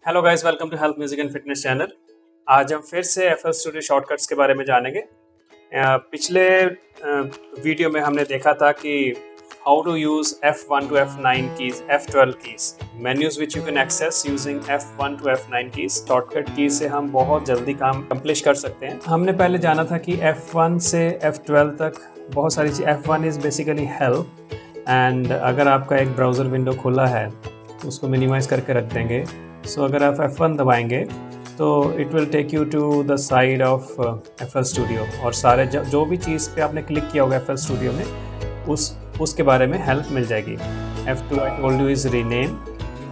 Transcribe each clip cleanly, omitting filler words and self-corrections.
Hello guys, welcome to health music and fitness channel. आज हम फिर से FL स्टूडियो शॉर्टकट्स के बारे में जानेंगे। पिछले वीडियो में हमने देखा था कि how to use F1 to F9 keys, F12 keys, menus which you can access using F1 to F9 keys. Shortcut keys से हम बहुत जल्दी काम कंप्लीट कर सकते हैं। हमने पहले जाना था कि F1 से F12 तक बहुत सारी चीज़। F1 is basically help, and अगर आपका एक ब्राउज़र विंडो खुला है तो उसको मिनिमाइज़ करके रख देंगे। सो अगर आप F1 दबाएंगे तो it will take you to the side of FL studio, और सारे जो भी चीज़ पे आपने क्लिक किया होगा FL स्टूडियो में उसके बारे में हेल्प मिल जाएगी। F2 I told you is rename.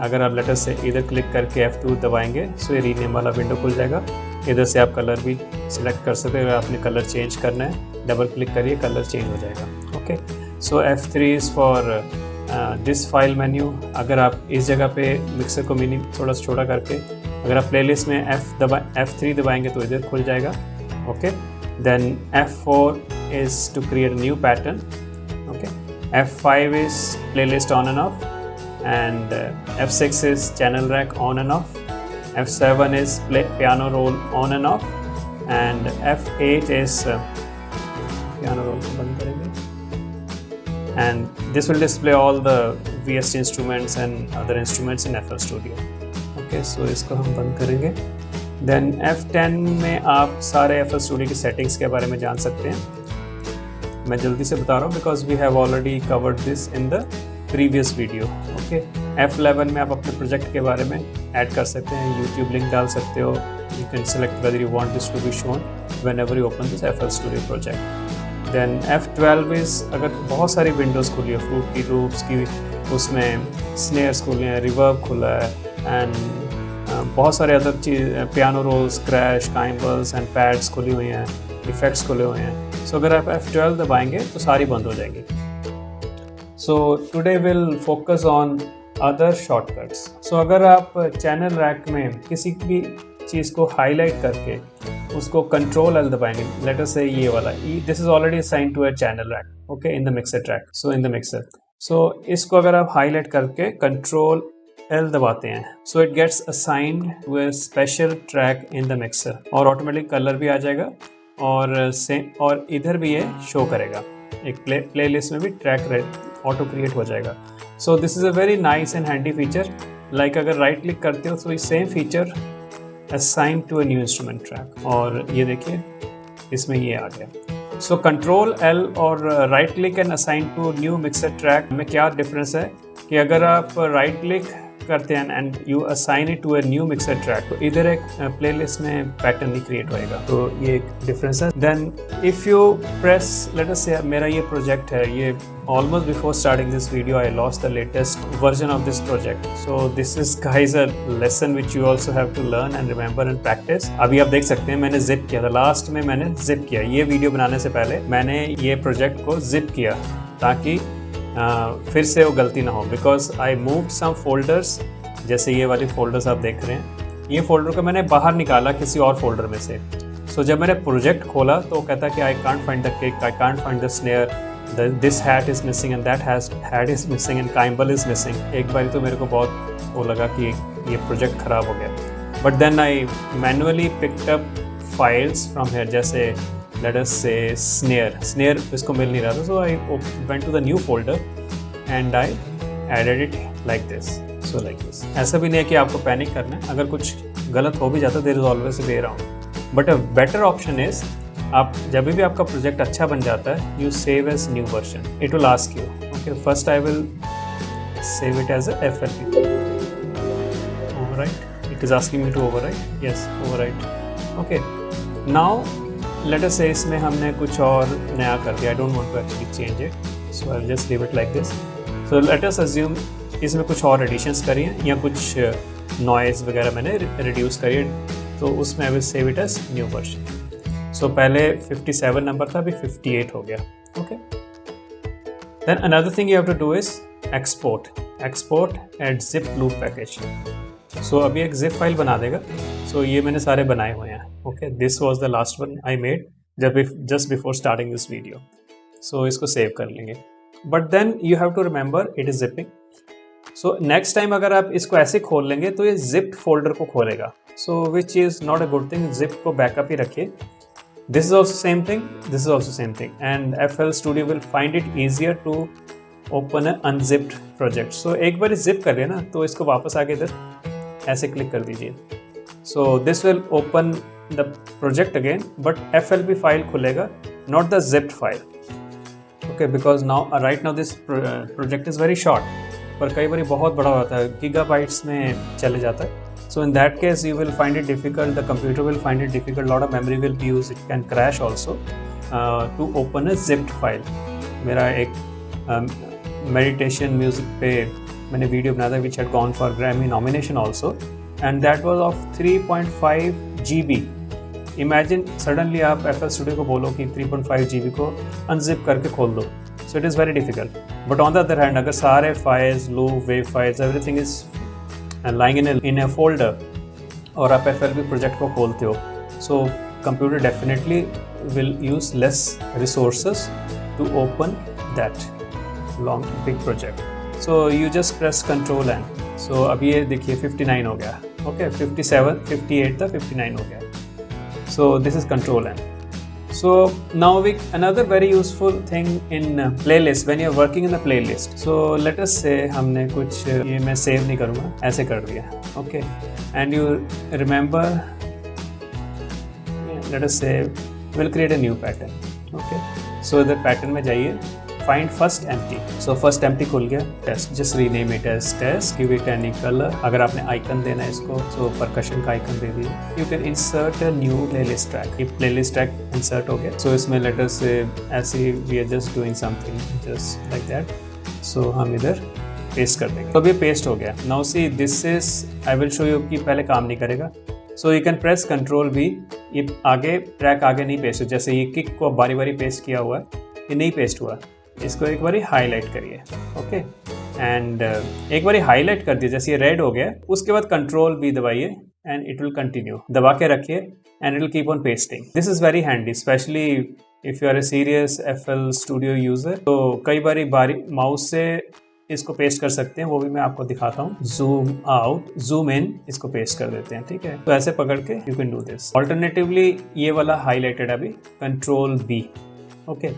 अगर आप लेटर से इधर क्लिक करके F2 दबाएंगे सो ये रीनेम वाला विंडो खुल जाएगा। इधर से आप कलर भी सिलेक्ट कर सकते हो। अगर आपने कलर चेंज करना है डबल क्लिक करिए, कलर चेंज हो जाएगा। Okay, so F3 is for this file menu. अगर आप इस जगह पे मिक्सर को मिनी थोड़ा सा छोटा करके अगर आप प्लेलिस्ट में F3 दबाएंगे तो इधर खुल जाएगा। Okay, then F4 is to create new pattern. Okay, F5 is playlist on and off, and F6 is channel rack on and off, F7 is piano roll on and off, and F8 is piano roll बंद करेंगे, and this will display all the VST instruments and other instruments in FL Studio. Okay, so इसको हम बंद करेंगे। Then F10 में आप सारे FL Studio की सेटिंग्स के बारे में जान सकते हैं। मैं जल्दी से बता रहा हूँ because we have already covered this in the previous video. Okay, F11 में आप अपने प्रोजेक्ट के बारे में ऐड कर सकते हैं, YouTube लिंक डाल सकते हो। You can select whether you want this to be shown whenever you open this FL Studio project. Then F12 is अगर बहुत सारी विंडोज़ खुली है, फ्रूट की लूप्स की, उसमें स्नेयर्स खुले हैं, रिवर्ब खुला है, एंड बहुत सारे अदर चीज़, piano rolls, crash, cymbals and pads खुली हुई हैं, इफ़ेक्ट्स खुले हुए हैं। सो अगर आप F12 दबाएंगे तो सारी बंद हो जाएंगी। So today will focus on other shortcuts. So अगर आप चैनल रैक में किसी भी चीज़ को हाईलाइट करके उसको कंट्रोल एल दबाएंगे, लेट अस से ये वाला, this is already assigned to a channel rack, okay, in the mixer track, so in the mixer. So इसको अगर आप हाईलाइट करके कंट्रोल एल दबाते हैं so it gets assigned to a special track in the mixer, और automatic colour भी आ जाएगा और इधर भी ये शो करेगा। एक प्लेलिस्ट में भी ट्रैक ऑटो क्रिएट हो जाएगा। So this is a very nice and handy feature. Like अगर राइट क्लिक करते हो तो ये same feature assign to a new instrument track, और ये देखिए इसमें ये आ गया। सो कंट्रोल एल और right click and assign to new mixer track में क्या डिफरेंस है कि अगर आप राइट क्लिक करते हैं and you assign it to a new mixer track तो इधर एक प्लेलिस्ट में पैटर्न नहीं क्रिएट होएगा, तो ये एक डिफरेंस है। Then if you press, let us see मेरा ये प्रोजेक्ट है, ये almost before starting this video I lost the latest version of this project. So this is guys a lesson which you also have to learn and remember and practice. अभी आप देख सकते हैं मैंने जिप किया था, लास्ट में मैंने जिप किया, ये वीडियो बनाने से पहले मैंने ये प्रोजेक्ट को जिप किया ताकि फिर से वो गलती ना हो, because I moved some folders, जैसे ये वाली फोल्डर्स आप देख रहे हैं, ये फोल्डर को मैंने बाहर निकाला किसी और फोल्डर में से। सो जब मैंने प्रोजेक्ट खोला तो वो कहता कि I can't find the kick, I can't find the snare, this hat is missing and that hat is missing and cymbal is missing. एक बार तो मेरे को बहुत वो लगा कि ये प्रोजेक्ट ख़राब हो गया, but then I manually picked up files from here, जैसे let us say snare इसको मिल नहीं रहा था, so I went to the new folder and I added it like this, so like this। ऐसा भी नहीं है कि आपको पैनिक करना है, अगर कुछ गलत हो भी जाता there is always a way around, but a better option is आप जब भी आपका प्रोजेक्ट अच्छा बन जाता है you save as new version, it will ask you, okay, first I will save it as a FLP, overwrite, it is asking me to overwrite, yes, overwrite, okay, now let us say इसमें हमने कुछ और नया कर दिया, I don't want to actually change it, so I'll just leave it like this। So let us assume इसमें कुछ और एडिशंस करी हैं या कुछ नॉइज़ वगैरह मैंने रिड्यूस करी है, तो उसमें I will save it as new version। So पहले 57 नंबर था, अभी 58 हो गया, okay। Then another thing you have to do is export at zip loop package। सो अभी एक जिप फाइल बना देगा। सो ये मैंने सारे बनाए हुए हैं, okay, this was the last one I made just before starting this video. So इसको सेव कर लेंगे, but then you have to remember it is zipping. So next time अगर आप इसको ऐसे खोल लेंगे तो ये जिप्ड फोल्डर को खोलेगा, so which is not a good thing. Zip को बैकअप ही रखिए। This is also same thing, this is also same thing, and FL Studio will find it easier to open an unzipped project. सो एक बार zip कर लिया ना तो इसको वापस आके इधर ऐसे क्लिक कर दीजिए। So this will open the project again, but FLP file खुलेगा, not the zipped file. Okay, because now right now this project is very short, पर कई बार बहुत बड़ा होता है, गीगाबाइट्स में चले जाता है। So in that case you will find it difficult, the computer will find it difficult, lot of memory will be used, it can crash also to open a zipped file. मेरा एक meditation music पे मैंने video बनाया था which had gone for Grammy nomination also, and that was of 3.5 GB. Imagine suddenly आप FL Studio को बोलो कि 3.5 GB को unzip करके खोल दो, so it is very difficult. But on the other hand, अगर सारे files, loop, wave files, everything is lying in a folder और आप FLP प्रोजेक्ट को खोलते हो, so computer definitely will use less resources to open that long big project. So you just press Control N. So अब ये देखिए 59 हो गया, okay, 57, 58 था, 59 हो गया। So this is Control N. So now another very useful thing in playlist, when you're working in the playlist. So let us say हमने कुछ, ये मैं सेव नहीं करूँगा, ऐसे कर दिया, okay, and you remember, let us say we'll create a new pattern, okay, so the pattern में जाइए, find first empty. So first empty खुल गया, test, just rename it as test, give it any color. अगर आपने icon देना है इसको, so percussion का icon दे दिए। You can insert a new playlist track. ये playlist track insert हो गया, so इसमें let us say ऐसे we are just doing something just like that, so हम इधर paste कर देंगे। तो अब ये paste हो गया। Now see this is, I will show you कि पहले काम नहीं करेगा। So you can press Control V, ये आगे ट्रैक आगे नहीं पेस्ट हो, जैसे ये किक को बारी बारी पेस्ट किया हुआ है, ये नहीं पेस्ट हुआ, इसको एक बारी हाईलाइट करिए, ओके, एंड एक बारी हाईलाइट कर दिए, जैसे ये रेड हो गया, उसके बाद Control B दबाइए एंड इट विल कंटिन्यू, दबा के रखिए and it will keep on pasting. This is very handy, specially if you are a serious FL Studio user, तो कई बारी माउस से इसको पेस्ट कर सकते हैं, वो भी मैं आपको दिखाता हूँ। जूम आउट, जूम इन, इसको पेस्ट कर देते हैं, ठीक है, तो ऐसे पकड़ के you can do this. Alternatively ये वाला हाईलाइटेड अभी Control B, ओके,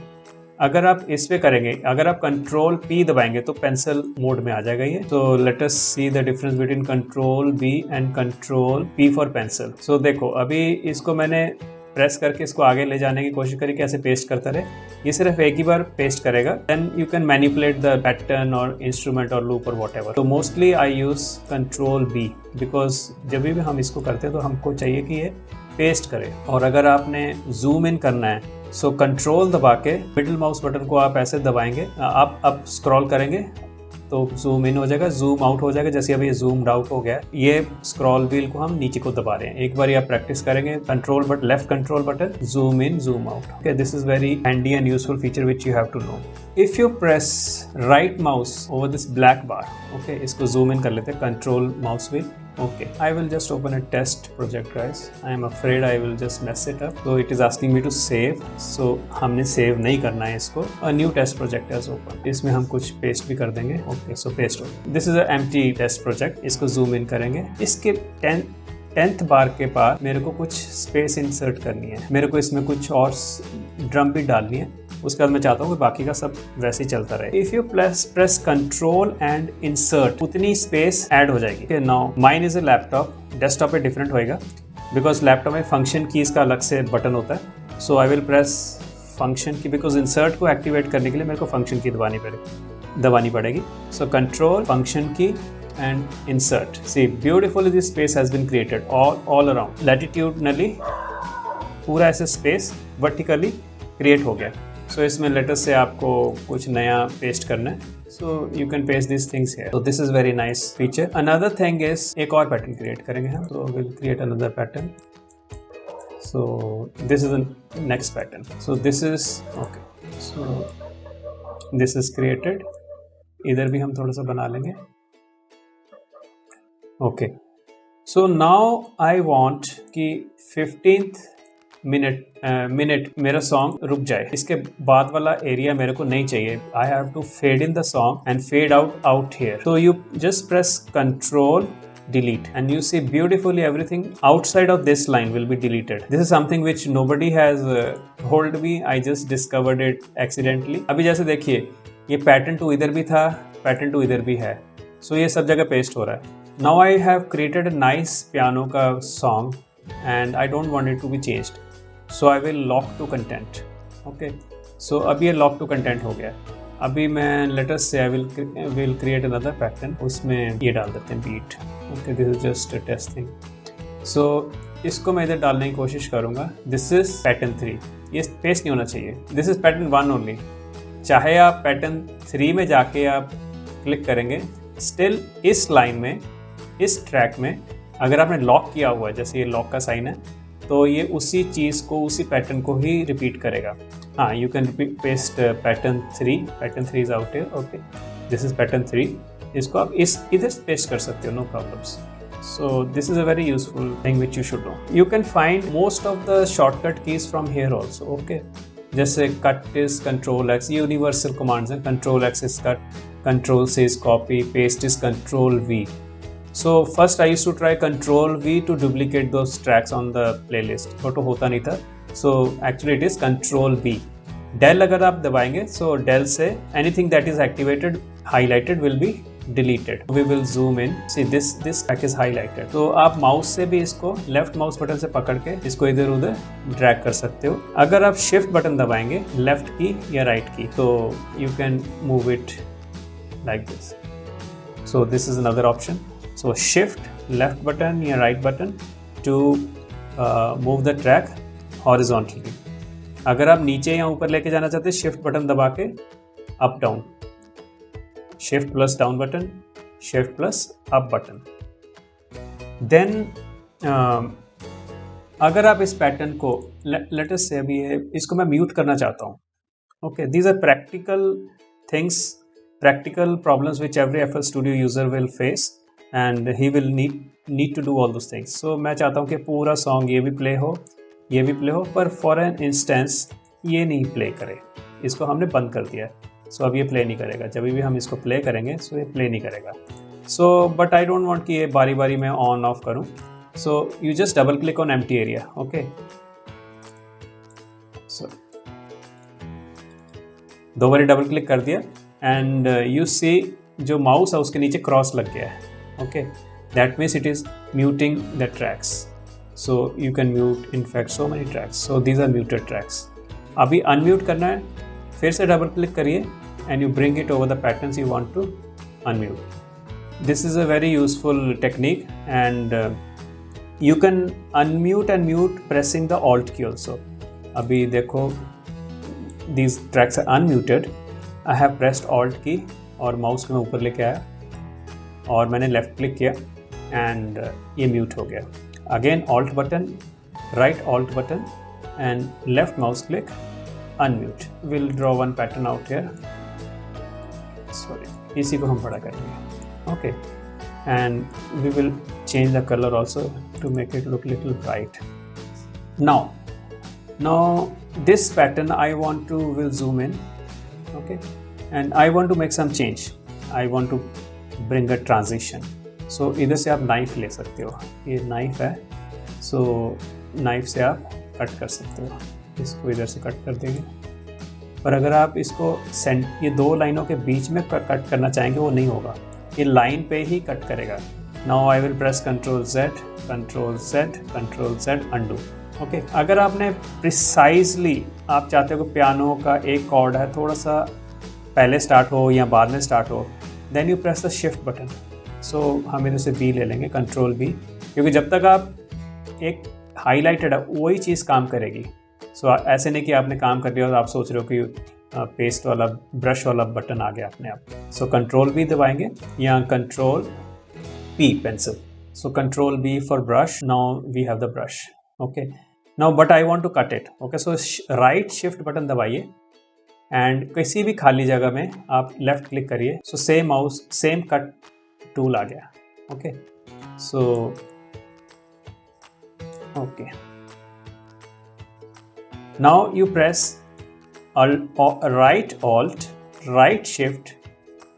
अगर आप इस पे करेंगे, अगर आप Control P दबाएंगे तो पेंसिल मोड में आ जाएगा ये। तो let us see the difference between Control B and Control P for pencil. So देखो अभी इसको मैंने प्रेस करके इसको आगे ले जाने की कोशिश करी, कैसे पेस्ट करता रहे, ये सिर्फ एक ही बार पेस्ट करेगा, then you can manipulate the pattern और इंस्ट्रूमेंट और लूप और व्हाटएवर। तो mostly I use Control B because जब भी हम इसको करते हैं तो हमको चाहिए कि ये पेस्ट करे। और अगर आपने जूम इन करना है, सो कंट्रोल दबा के मिडिल माउस बटन को आप ऐसे दबाएंगे, आप अब स्क्रॉल करेंगे तो जूम इन हो जाएगा, जूम आउट हो जाएगा, जैसे अभी ये जूम आउट हो गया, ये स्क्रॉल व्हील को हम नीचे को दबा रहे हैं। एक बार आप प्रैक्टिस करेंगे, control but left control button, zoom in, zoom out, okay, this is very handy and useful feature which you have to know. If you press right mouse over this black bar, okay, इसको zoom in कर लेते हैं, control mouse wheel, okay, I will just open a test project guys, I am afraid I will just mess it up, so it is asking me to save, so हमने save नहीं करना है इसको, a new test project has opened, इसमें हम कुछ paste भी कर देंगे, okay, so paste हो, this is a empty test project, इसको zoom in करेंगे, इसके 10th बार के बाद मेरे को कुछ स्पेस इंसर्ट करनी है, मेरे को इसमें कुछ और ड्रम भी डालनी है, उसके बाद मैं चाहता हूँ कि बाकी का सब वैसे ही चलता रहे। If you press control and insert, उतनी स्पेस ऐड हो जाएगी। Now mine is a laptop, desktop पे डिफरेंट होएगा बिकॉज लैपटॉप में फंक्शन कीज का अलग से बटन होता है। So I will press function key, because insert को एक्टिवेट करने के लिए मेरे को फंक्शन की दबानी पड़ेगी। So control, function key and insert. See beautifully this space has been created all around, लैटिट्यूडनली पूरा ऐसे स्पेस वर्टिकली क्रिएट हो गया। सो इसमें लेटेस्ट से आपको कुछ नया पेस्ट करना है, सो you can paste this things here. So this is very nice feature. Another thing is, एक और पैटर्न क्रिएट करेंगे हम, तो will create another pattern. So this is the next pattern, so this is okay, so this is created. इधर भी हम थोड़ा सा बना लेंगे, okay. So now I want कि 15th मिनट मेरा सॉन्ग रुक जाए, इसके बाद वाला एरिया मेरे को नहीं चाहिए. I have to fade in the song and fade out here. So you just press Control delete and you see beautifully everything outside of this line will be deleted. This is something which nobody has told me. I just discovered it accidentally. अभी जैसे देखिए ये pattern to इधर भी था, pattern to इधर भी है, सो ये सब जगह पेस्ट हो रहा है. Now I have created a nice piano का song and I don't want it to be changed, so I will lock to content. Okay, so अब ये lock to content हो गया. अभी मैं let us say I will create another pattern, उसमें ये डाल देते हैं beat. Okay, this is just a test thing. So इसको मैं इधर डालने की कोशिश करूँगा. This is pattern 3. ये पेस्ट नहीं होना चाहिए. This is pattern 1 only. चाहे आप pattern 3 में जाके आप क्लिक करेंगे, स्टिल इस लाइन में, इस ट्रैक में अगर आपने लॉक किया हुआ है, जैसे ये लॉक का साइन है, तो ये उसी चीज़ को, उसी पैटर्न को ही रिपीट करेगा. हाँ, you can paste pattern 3. Pattern 3 is out here. Okay, this is pattern 3. इसको आप इधर पेस्ट कर सकते हो, no problems. So this is a very useful thing which you should know. You can find most of the shortcut keys from here also. Okay, जैसे cut is control X, ये universal commands हैं. Control X is cut, control C is copy, paste is control we. So first I used to try Control V to duplicate those tracks on the playlist, but वो होता नहीं था. So actually it is Control V. Del अगर आप दबाएंगे, so Del से anything that is activated, highlighted will be deleted. We will zoom in. See this track is highlighted. तो आप माउस से भी इसको लेफ्ट माउस बटन से पकड़ के इसको इधर उधर ड्रैग कर सकते हो. अगर आप शिफ्ट बटन दबाएंगे, लेफ्ट की या राइट की, तो you can move it like this. So this is another option. So shift left button या right button to move the track horizontally. अगर आप नीचे या ऊपर लेके जाना चाहते हैं, शिफ्ट बटन दबा के up down, shift plus down button, shift plus up button. Then अगर आप इस पैटर्न को लेट अस से अभी इसको मैं म्यूट करना चाहता हूँ. Okay, these are practical things, practical problems which every FL Studio user will face and he will need to do all those things. So मैं चाहता हूँ कि पूरा सॉन्ग ये भी प्ले हो, ये भी प्ले हो, पर फॉर एन इंस्टेंस ये नहीं प्ले करे. इसको हमने बंद कर दिया है, सो अब ये प्ले नहीं करेगा. जब भी हम इसको प्ले करेंगे, सो ये प्ले नहीं करेगा. So but I don't want कि ये बारी बारी मैं ऑन ऑफ करूँ. So you just double click on empty area. Okay, so 2 बारी डबल क्लिक कर दिया एंड यू सी जो माउस है उसके नीचे क्रॉस लग गया है. Okay, that means it is muting the tracks. So you can mute in fact so many tracks. So these are muted tracks. अभी अनम्यूट करना है, फिर से डबल क्लिक करिए and you bring it over the patterns you want to unmute. This is a very useful technique and you can unmute and mute pressing the alt key also. अभी देखो, these tracks are unmuted. I have pressed alt की और mouse को मैं ऊपर लेके आया और मैंने लेफ्ट क्लिक किया एंड ये म्यूट हो गया. Again alt button, right alt button and left mouse click, unmute. Will draw one pattern out here. Sorry, इसी को हम बड़ा करेंगे. Okay, and we will change the colour also to make it look little bright. Now this pattern I want to will zoom in. Okay, and I want to make some change. I want to bring a transition. So इधर से आप knife ले सकते हो. ये knife है, so knife से आप कट कर सकते हो. इसको इधर से कट कर देंगे. पर अगर आप इसको ये 2 लाइनों के बीच में कट करना चाहेंगे, वो नहीं होगा. ये लाइन पे ही कट करेगा. Now I will press Ctrl Z, Ctrl Z, Ctrl Z, undo. Okay, अगर आपने प्रिसाइजली आप चाहते हो कि पियानो का एक कॉर्ड है थोड़ा सा पहले स्टार्ट हो या बाद में स्टार्ट हो, then you press the shift button. So हम इधर से बी ले लेंगे, कंट्रोल बी, क्योंकि जब तक आप एक हाईलाइटेड है वही चीज़ काम करेगी. सो ऐसे नहीं कि आपने काम कर लिया और आप सोच रहे हो कि पेस्ट वाला ब्रश वाला बटन आ गया अपने आप. सो कंट्रोल बी दबाएंगे या control P pencil. So control B for brush. Now we have the brush. Okay, now but I want to cut it. Okay, so right shift button दबाइए and किसी भी खाली जगह में आप लेफ्ट क्लिक करिए. So same mouse, same cut tool आ गया. Okay, so okay, Now you press right Alt, right Shift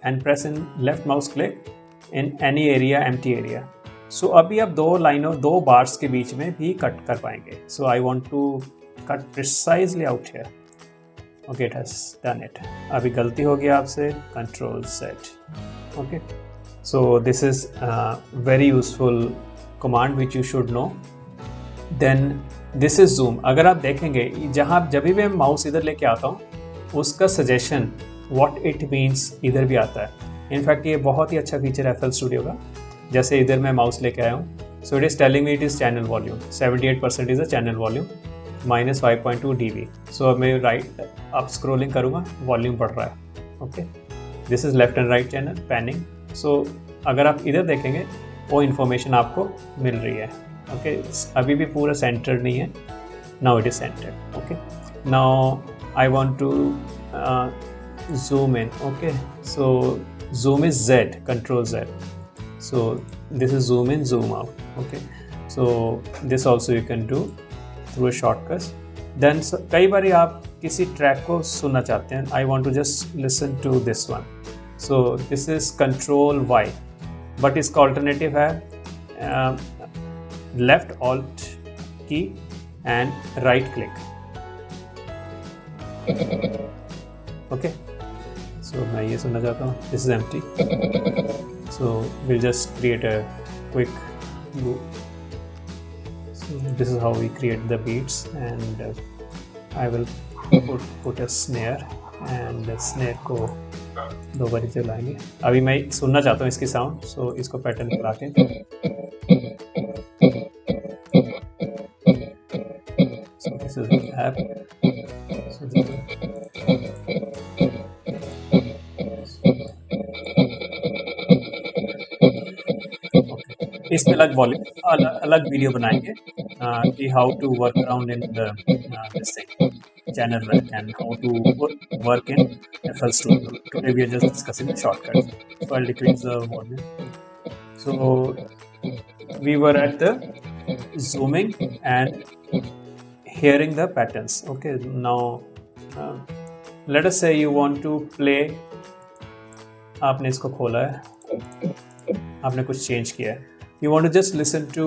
and press in left mouse click in any area, empty area. So अभी आप दो बार्स के बीच में भी cut कर पाएंगे. So I want to cut precisely out here. Okay, it has done it. अभी गलती हो गया आपसे, Control Z. Okay. So this is a very useful command which you should know. Then this is zoom. अगर आप देखेंगे जब भी मैं माउस इधर लेके आता हूँ उसका सजेशन what it means इधर भी आता है. इनफैक्ट ये बहुत ही अच्छा फीचर है FL Studio का. जैसे इधर मैं माउस लेके आया हूँ, so it is telling me it is channel volume. 78% is a channel volume, -5.2 dB. So अब मैं राइट अप स्क्रॉलिंग करूँगा, वॉल्यूम बढ़ रहा है. Okay, this is left and right channel panning. So अगर आप इधर देखेंगे वो इन्फॉर्मेशन आपको मिल रही है. ओके, अभी भी पूरा सेंटर्ड नहीं है. Now it is centred. Okay, now I want to zoom in. Okay, so zoom is Z, Control Z. So this is zoom in, zoom out. Okay, so this also you can do through a shortcut. Then कई बार आप किसी track को सुनना चाहते हैं. I want to just listen to this one. So this is Control Y, but इसका alternative है left Alt key and right click. Okay, so मैं ये सुनना चाहता हूँ. This is empty. So we'll just create a quick loop. So this is how we create the beats, and I will put a snare, and the snare को दो बारी चलाएंगे. अभी मैं सुनना चाहता हूँ इसकी साउंड, so इसको पैटर्न करा के. So this is the app. So this इस पे अलग वीडियो बनाएंगे कि how to work around in this thing channel and how to work in FL Studio. Today we are just discussing the shortcuts. So I'll decrease the volume. So we were at the zooming and hearing the patterns. Okay, now let us say you want to play. आपने इसको खोला है, आपने कुछ change किया है. You want to just listen to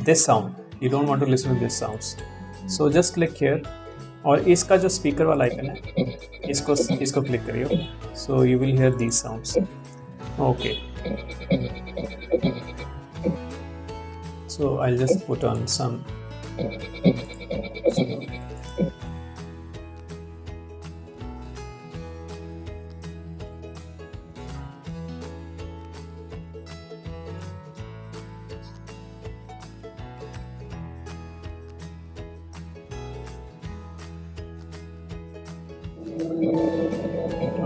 this sound. You don't want to listen to this sounds. So just click here. और इसका जो स्पीकर वाला आइकन है इसको क्लिक करिए. So you will hear these sounds. Okay. So I'll just put on some.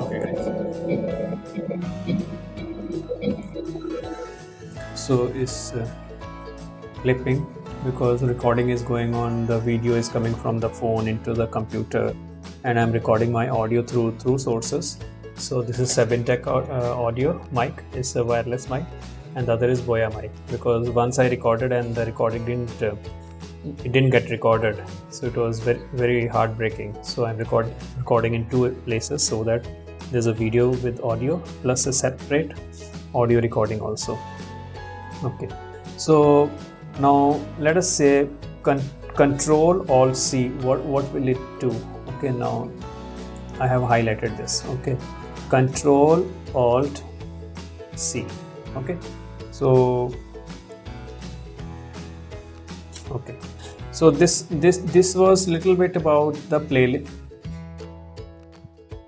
Okay, so it's clipping because recording is going on. The video is coming from the phone into the computer, and I'm recording my audio through sources. So this is Sebintech audio mic. It's a wireless mic, and the other is Boya mic, because once I recorded and the recording didn't get recorded, so it was very, very heartbreaking. So I'm recording in two places so that there's a video with audio plus a separate audio recording also. Okay, so now let us say Control Alt C. What will it do? Okay, now I have highlighted this. Okay, Control Alt C. Okay, so okay, so this was little bit about the playlist.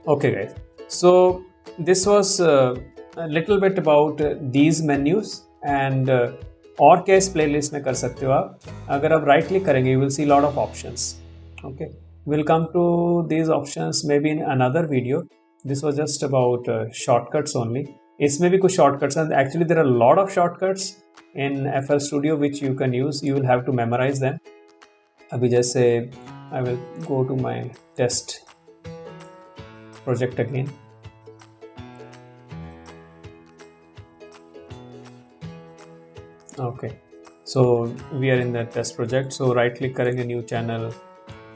Okay guys, so this was a little bit about these menus, and और क्या इस playlist में कर सकते हो आप. अगर आप right click करेंगे you will see lot of options. Okay, we'll come to these options maybe in another video. This was just about shortcuts only. इसमें भी कुछ shortcuts हैं. Actually there are a lot of shortcuts in FL Studio which you can use. You will have to memorize them. अभी जैसे I will go to my test project again. Okay, so we are in the test project. So right click करेंगे new channel,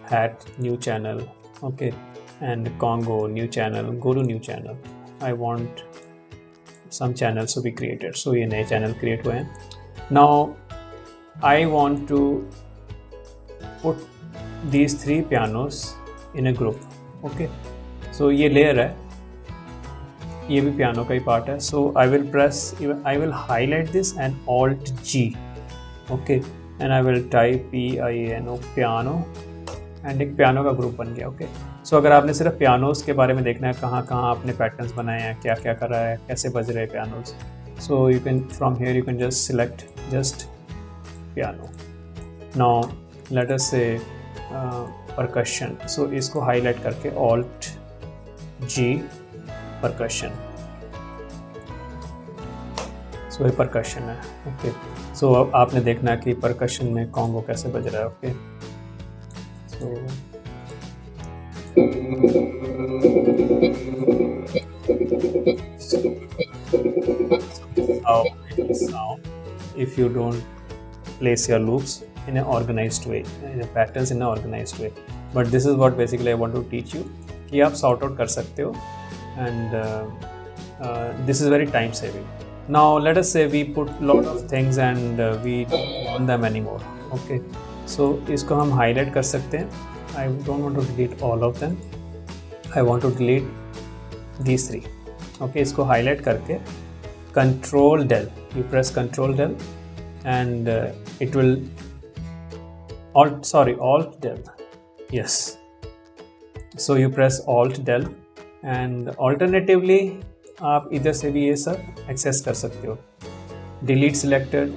hat new channel, okay, and Congo new channel, go to new channel. I want some channels to be created, so ये नए channel create हुए हैं. Now I want to put these 3 pianos in a group, okay. So ये layer है, ये भी piano का ही part है. So I will highlight this and Alt G, okay, and I will type piano piano and एक piano का group बन गया, okay. So अगर आपने सिर्फ pianos के बारे में देखना है, कहाँ कहाँ आपने patterns बनाए हैं, क्या क्या कर रहा है, कैसे बज रहे हैं pianos, so you can from here you can just select just piano. Now let us say percussion. So इसको highlight करके Alt G percussion. So ये percussion है, okay. So अब आपने देखना है कि percussion में Congo कैसे बज रहा है, okay. So how it will sound if you don't place your loops in an organized way, in a patterns in an organized way. But this is what basically I want to teach you कि आप sort out कर सकते हो, and this is very time saving. Now let us say we put lot of things and we don't want them anymore, okay. So इसको हम highlight कर सकते हैं. I don't want to delete all of them. I want to delete these 3, okay. इसको highlight करके Control Del, you press Control Del and it will Alt Del, yes. So you press Alt Del and alternatively आप इधर से भी ये सब access कर सकते हो. Delete selected,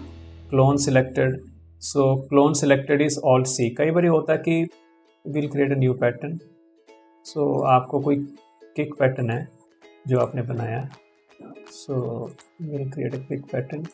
clone selected. So clone selected is Alt C. कई बार होता है कि we'll create a new pattern. So आपको कोई kick pattern है जो आपने बनाया, so we'll create a kick pattern.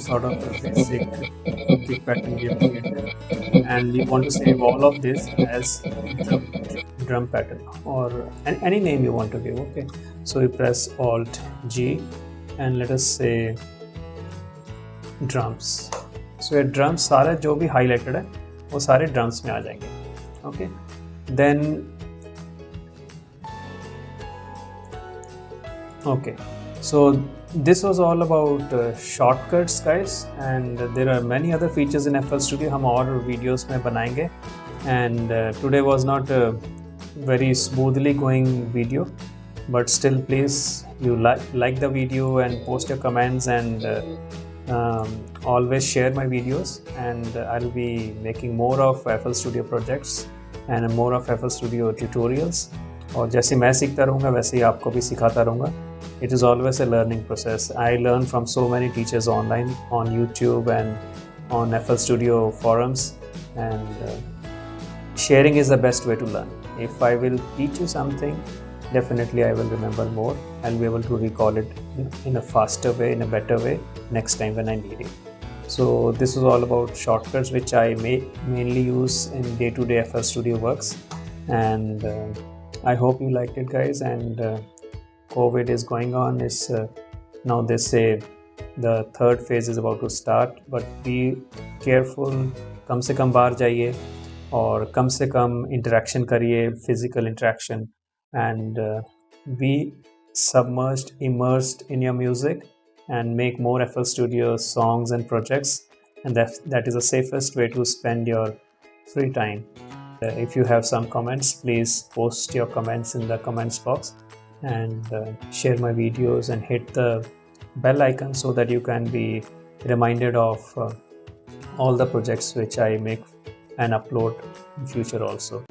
Sort of a basic kick pattern we have created, and we want to save all of this as drum pattern or any name you want to give, okay. So you press Alt G and let us say drums. So ये drums सारे जो भी highlighted है वो सारे drums में आ जाएंगे, okay. Then okay, so this was all about shortcuts guys, and there are many other features in FL Studio हम और videos में बनाएंगे. And today was not a very smoothly going video, but still please you like the video and post your comments, and always share my videos, and I'll be making more of FL Studio projects and more of FL Studio tutorials. और जैसे मैं सीखता रहूँगा वैसे ही आपको भी सिखाता रहूँगा. It is always a learning process. I learn from so many teachers online, on YouTube and on FL Studio forums, and sharing is the best way to learn. If I will teach you something, definitely I will remember more. I'll be able to recall it in a faster way, in a better way next time when I need it. So this is all about shortcuts which I mainly use in day-to-day FL Studio works, and I hope you liked it guys. And COVID is going on. Is now they say the 3rd phase is about to start, but be careful. कम से कम बाहर जाइए और कम से कम interaction करिए, physical interaction, and be submerged, immersed in your music, and make more FL Studio songs and projects, and that is the safest way to spend your free time. If you have some comments, please post your comments in the comments box, and share my videos and hit the bell icon so that you can be reminded of all the projects which I make and upload in future also.